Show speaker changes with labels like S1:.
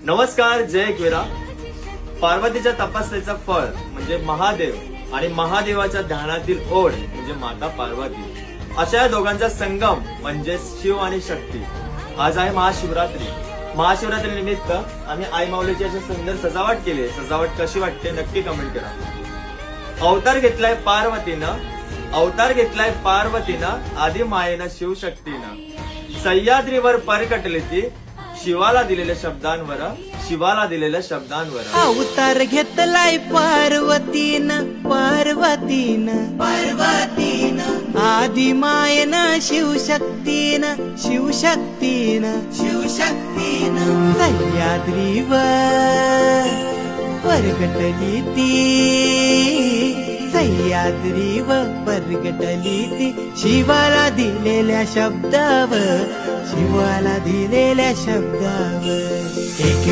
S1: नमस्कार, जय एकविरा. पार्वतीच्या तपस्येचं फळ म्हणजे महादेव आणि महादेवाच्या ध्यानातील ओढ म्हणजे माता पार्वती, अशा या दोघांचा संगम म्हणजे शिव आणि शक्ती. आज आहे महाशिवरात्री. महाशिवरात्री निमित्त आम्ही आई माऊलीची अशी सुंदर सजावट केली. सजावट कशी वाटते नक्की कमेंट करा. अवतार घेतलाय पार्वतीनं आधी मायेनं शिवशक्तीनं. सह्याद्रीवर परकटली ती शिवाला दिलेल्या शब्दांवर.
S2: अवतार घेतलाय पार्वतीनं आधी मायेनं शिवशक्तीनं सह्याद्रीवर परगटली ती शिवाला दिलेल्या शब्दावर एक